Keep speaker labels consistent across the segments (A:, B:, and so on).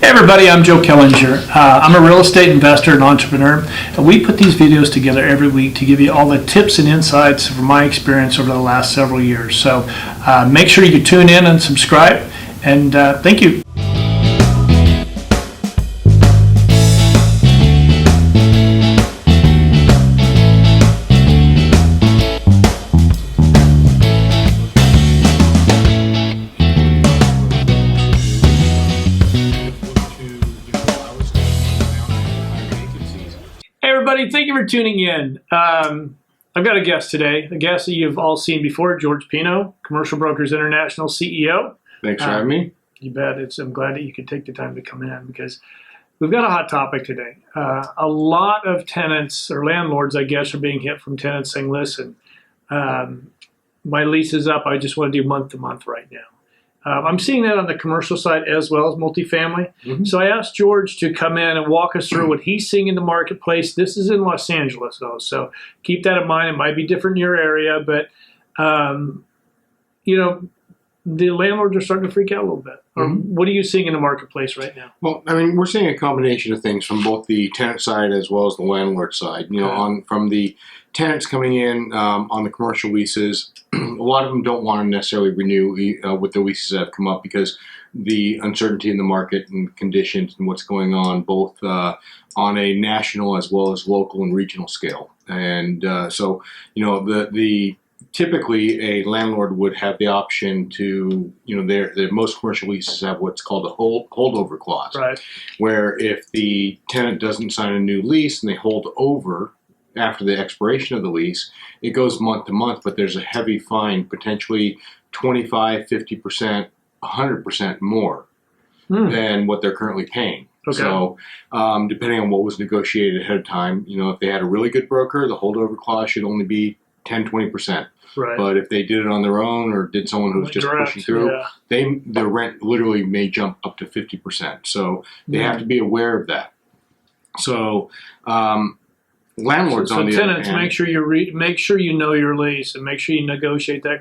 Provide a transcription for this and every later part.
A: Hey everybody, I'm Joe Killinger. I'm a real estate investor and entrepreneur, and we put these videos together every week to give you all the tips and insights from my experience over the last several years. So make sure you tune in and subscribe, and thank you. Thank you for tuning in. I've got a guest today, a guest that you've all seen before, George Pino, Commercial Brokers International CEO.
B: Thanks for having me.
A: You bet. I'm glad that you could take the time to come in because we've got a hot topic today. A lot of tenants or landlords, I guess, are being hit from tenants saying, listen, my lease is up. I just want to do month to month right now. I'm seeing that on the commercial side as well as multifamily. Mm-hmm. So I asked George to come in and walk us through what he's seeing in the marketplace. This is in Los Angeles, though, so keep that in mind. It might be different in your area, but, the landlords are starting to freak out a little bit. Mm-hmm. What are you seeing in the marketplace right now?
B: Well, I mean, we're seeing a combination of things from both the tenant side as well as the landlord side. From the tenants coming in on the commercial leases, a lot of them don't want to necessarily renew with the leases that have come up because the uncertainty in the market and conditions and what's going on both on a national as well as local and regional scale. And typically a landlord would have the option to, their most commercial leases have what's called a holdover clause,
A: right? Where
B: if the tenant doesn't sign a new lease and they hold over after the expiration of the lease, it goes month to month, but there's a heavy fine, potentially 25, 50%, 100% more than what they're currently paying. Okay. So depending on what was negotiated ahead of time, if they had a really good broker, the holdover clause should only be 10, 20%. Right. But if they did it on their own or did someone who was just pushing through, the rent literally may jump up to 50%. So they have to be aware of that. So landlords on the
A: tenants,
B: other hand,
A: make sure you know your lease and make sure you negotiate that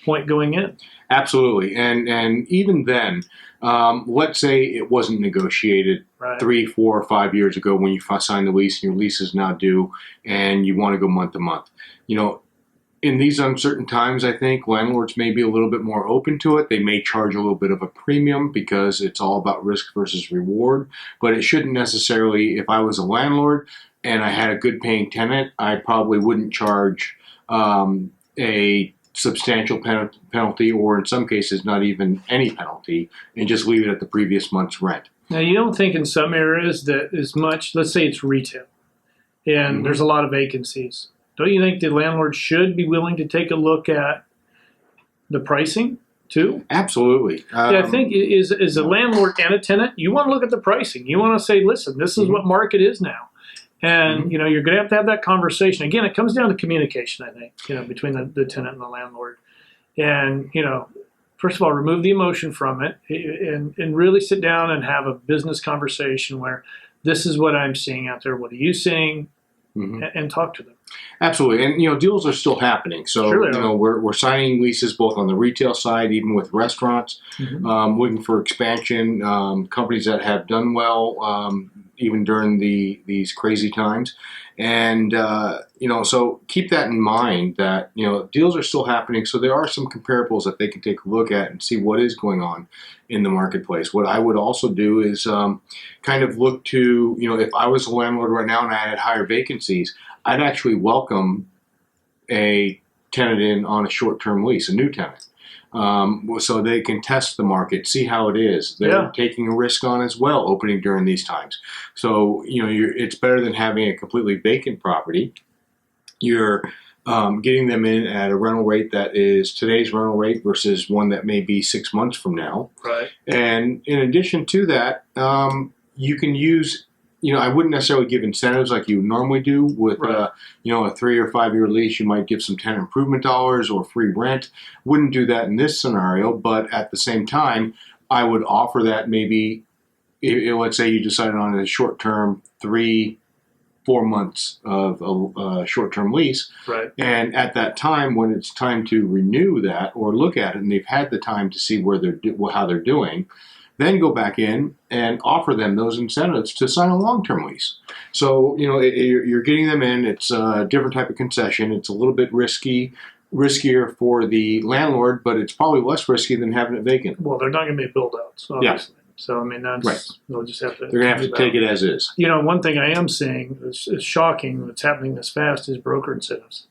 A: point going in.
B: Absolutely, and even then, let's say it wasn't negotiated 3, 4, or 5 years ago when you signed the lease and your lease is now due and you want to go month to month. In these uncertain times, I think landlords may be a little bit more open to it. They may charge a little bit of a premium because it's all about risk versus reward, but it shouldn't necessarily, if I was a landlord and I had a good paying tenant, I probably wouldn't charge a substantial penalty, or in some cases not even any penalty, and just leave it at the previous month's rent.
A: Now, you don't think in some areas that as much, let's say it's retail, and there's a lot of vacancies. Don't you think the landlord should be willing to take a look at the pricing too?
B: Absolutely.
A: I think is a landlord and a tenant, you want to look at the pricing. You want to say, listen, this is what market is now. And, you're going to have that conversation. Again, it comes down to communication, I think, between the tenant and the landlord. And, first of all, remove the emotion from it and really sit down and have a business conversation where this is what I'm seeing out there. What are you seeing? And talk to them.
B: Absolutely. And, deals are still happening. So, we're signing leases both on the retail side, even with restaurants, looking for expansion, companies that have done well, even during these crazy times. And, so keep that in mind that, deals are still happening. So there are some comparables that they can take a look at and see what is going on in the marketplace. What I would also do is kind of look to, if I was a landlord right now and I had higher vacancies, I'd actually welcome a tenant in on a short-term lease, a new tenant. So they can test the market, see how it is. They're taking a risk on as well, opening during these times. So, it's better than having a completely vacant property. You're getting them in at a rental rate that is today's rental rate versus one that may be 6 months from now.
A: Right.
B: And in addition to that, you can use, I wouldn't necessarily give incentives like you normally do with, a 3 or 5 year lease. You might give some tenant improvement dollars or free rent. Wouldn't do that in this scenario, but at the same time, I would offer that maybe, let's say you decided on a short-term 3, 4 months of a short-term lease.
A: Right.
B: And at that time, when it's time to renew that or look at it, and they've had the time to see how they're doing, then go back in and offer them those incentives to sign a long-term lease. So, you're getting them in. It's a different type of concession. It's a little bit riskier for the landlord, but it's probably less risky than having it vacant.
A: Well, they're not going to be build-outs, obviously. Yeah. So, I mean, that's
B: right.
A: They'll just have to.
B: They're going to have to take it as is.
A: One thing I am seeing is shocking that's happening this fast is broker incentives.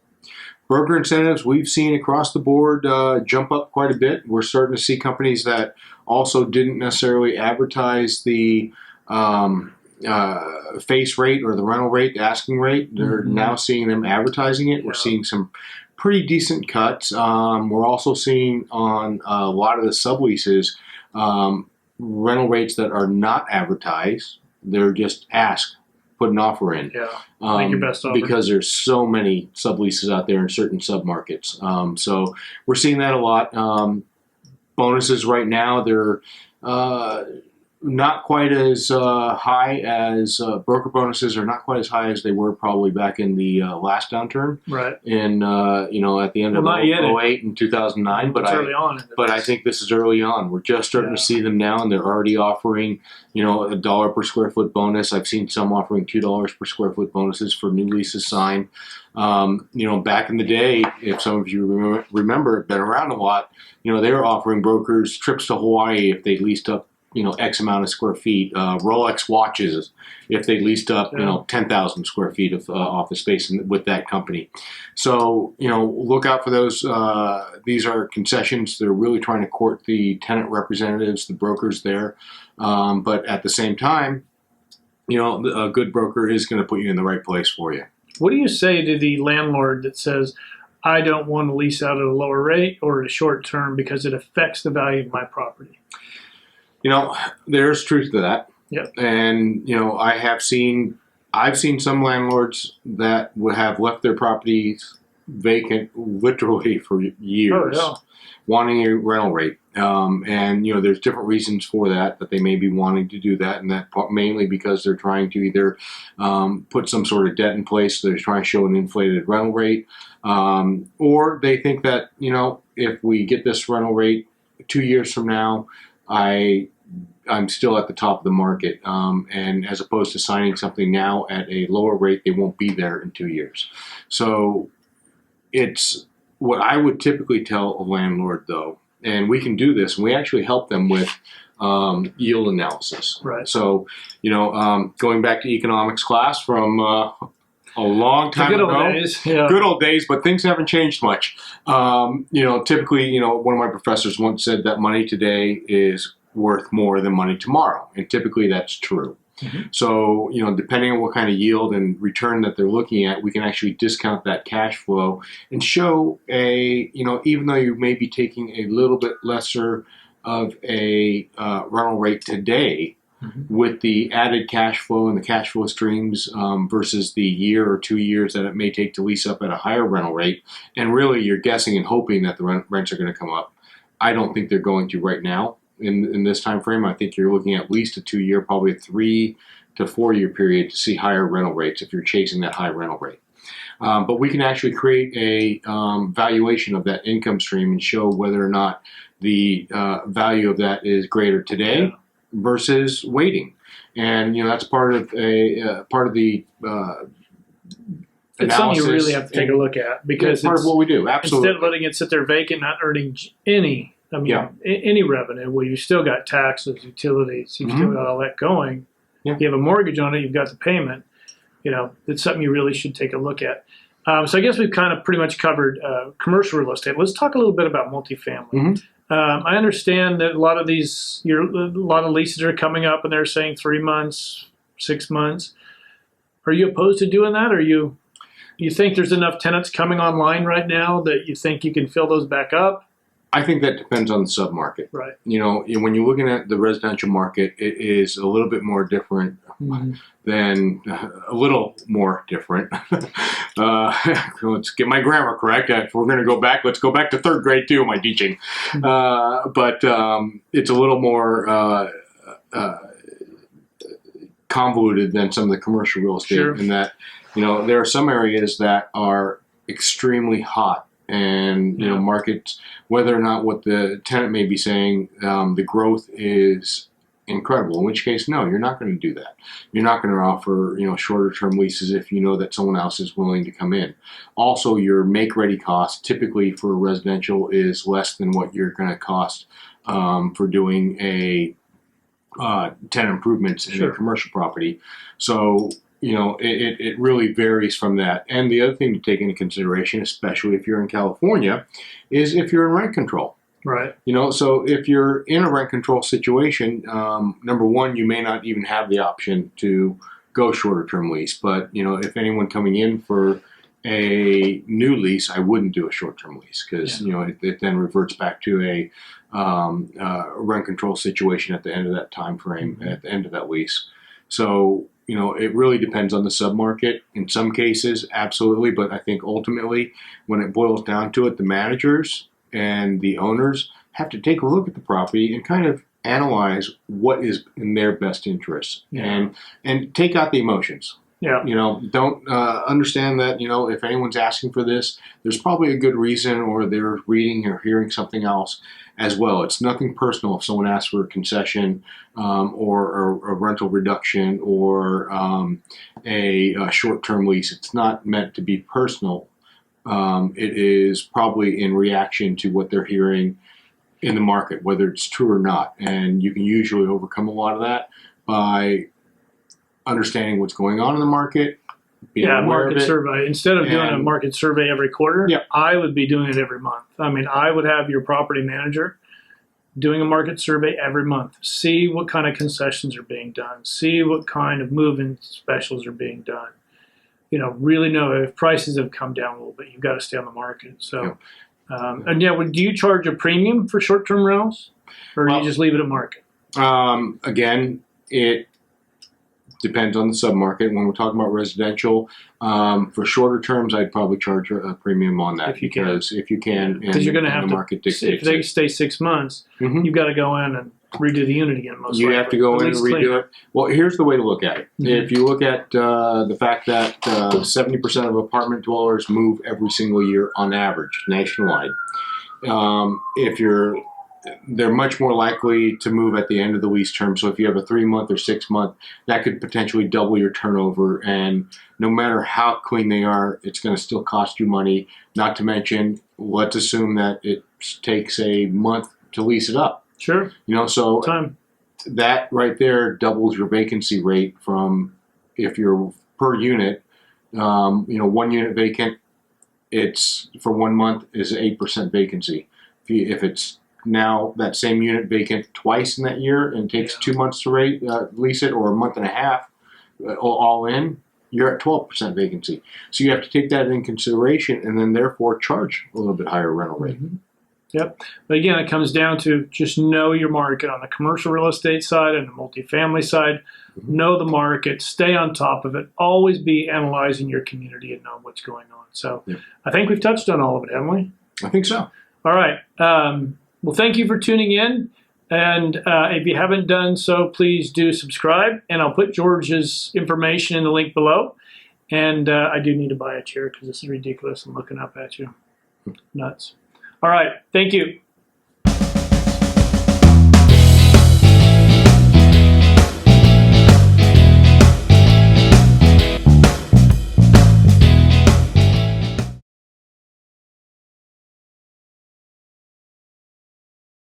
B: Broker incentives we've seen across the board jump up quite a bit. We're starting to see companies that also didn't necessarily advertise the face rate or the rental rate, the asking rate. They're now seeing them advertising it. We're seeing some pretty decent cuts. We're also seeing on a lot of the subleases rental rates that are not advertised. They're just asked. Put an offer in.
A: Yeah, make your best offer.
B: Because there's so many subleases out there in certain submarkets. So we're seeing that a lot. Bonuses right now, they're not quite as high as broker bonuses are not quite as high as they were probably back in the last downturn.
A: Right.
B: In at the end of 2008 and 2009. But I think this is early on. We're just starting to see them now, and they're already offering $1 per square foot bonus. I've seen some offering $2 per square foot bonuses for new leases signed. Back in the day, if some of you remember, been around a lot. They were offering brokers trips to Hawaii if they leased up X amount of square feet, Rolex watches if they leased up, 10,000 square feet of office space with that company. So, look out for those. These are concessions. They're really trying to court the tenant representatives, the brokers there. But at the same time, a good broker is going to put you in the right place for you.
A: What do you say to the landlord that says, I don't want to lease out at a lower rate or at a short term because it affects the value of my property?
B: There's truth to that.
A: Yep.
B: And, I've seen some landlords that would have left their properties vacant literally for years, wanting a rental rate. And there's different reasons for that they may be wanting to do that. And that mainly because they're trying to either put some sort of debt in place. So they're trying to show an inflated rental rate. Or they think that, if we get this rental rate 2 years from now, I'm still at the top of the market, and as opposed to signing something now at a lower rate, they won't be there in 2 years. So it's what I would typically tell a landlord, though, and we can do this, and we actually help them with yield analysis.
A: Right.
B: So, going back to economics class from a long time ago. Good old days, but things haven't changed much. Typically, one of my professors once said that money today is worth more than money tomorrow, and typically that's true. Mm-hmm. So, depending on what kind of yield and return that they're looking at, we can actually discount that cash flow and show even though you may be taking a little bit lesser of a rental rate today, with the added cash flow and the cash flow streams versus the year or 2 years that it may take to lease up at a higher rental rate. And really, you're guessing and hoping that the rents are going to come up. I don't think they're going to right now in this time frame. I think you're looking at least a 2 year, probably a 3 to 4 year period to see higher rental rates if you're chasing that high rental rate. But we can actually create a valuation of that income stream and show whether or not the value of that is greater today versus waiting. And that's part of the
A: it's something you really have to take a look at, because
B: it's part of what we do. Absolutely.
A: Instead of letting it sit there vacant, not earning any revenue, well, you still got taxes, utilities, you've still got all that going.
B: Yeah.
A: You have a mortgage on it, you've got the payment. It's something you really should take a look at. So I guess we've kind of pretty much covered commercial real estate. Let's talk a little bit about multifamily. Mm-hmm. I understand that a lot of leases are coming up, and they're saying 3 months, 6 months. Are you opposed to doing that, or you think there's enough tenants coming online right now that you think you can fill those back up?
B: I think that depends on the submarket.
A: Right.
B: When you're looking at the residential market, it is a little bit more different than a little more different. Let's get my grammar correct. If we're going to go back, let's go back to third grade too, my teaching. But it's a little more convoluted than some of the commercial real estate in that, there are some areas that are extremely hot. And markets, whether or not what the tenant may be saying, the growth is incredible. In which case, no, you're not going to do that. You're not going to offer, shorter term leases if you know that someone else is willing to come in. Also, your make-ready cost typically for residential is less than what you're going to cost for doing a tenant improvements in a commercial property. So, it really varies from that. And the other thing to take into consideration, especially if you're in California, is if you're in rent control.
A: Right.
B: So if you're in a rent control situation, number one, you may not even have the option to go shorter term lease. But, if anyone coming in for a new lease, I wouldn't do a short term lease because, it then reverts back to a rent control situation at the end of that time frame, at the end of that lease. So, it really depends on the submarket. In some cases, absolutely. But I think ultimately, when it boils down to it, the managers and the owners have to take a look at the property and kind of analyze what is in their best interest and take out the emotions.
A: Yeah.
B: Don't understand that, if anyone's asking for this, there's probably a good reason, or they're reading or hearing something else as well. It's nothing personal if someone asks for a concession or a rental reduction or a short-term lease. It's not meant to be personal. It is probably in reaction to what they're hearing in the market, whether it's true or not. And you can usually overcome a lot of that by understanding what's going on in the market.
A: Market survey. Instead of doing a market survey every quarter, I would be doing it every month. I mean, I would have your property manager doing a market survey every month. See what kind of concessions are being done. See what kind of move-in specials are being done. Really know if prices have come down a little bit, you've got to stay on the market. So, do you charge a premium for short-term rentals, or do you just leave it at market?
B: Again, it depends on the submarket. When we're talking about residential, for shorter terms, I'd probably charge a premium on that if you can,
A: because you're going to have to.
B: Market
A: if they stay 6 months, you've got to go in and redo the unit again.
B: You have to go in and redo it. Well, here's the way to look at it. If you look at the fact that 70% of apartment dwellers move every single year on average nationwide, they're much more likely to move at the end of the lease term. So if you have a 3-month or 6-month, that could potentially double your turnover. And no matter how clean they are, it's going to still cost you money. Not to mention, let's assume that it takes a month to lease it up.
A: Sure.
B: So that right there doubles your vacancy rate from, if you're per unit, 1 unit vacant, it's for 1 month is 8% vacancy. If it's now that same unit vacant twice in that year and takes 2 months to lease it, or a month and a half all in, you're at 12% vacancy. So you have to take that in consideration and then therefore charge a little bit higher rental rate.
A: Yep. But again, it comes down to just know your market on the commercial real estate side and the multifamily side. Know the market, stay on top of it, always be analyzing your community and know what's going on. So I think we've touched on all of it, haven't we?
B: I think so.
A: All right. Well, thank you for tuning in. And if you haven't done so, please do subscribe. And I'll put George's information in the link below. And I do need to buy a chair because this is ridiculous. I'm looking up at you. Nuts. All right. Thank you.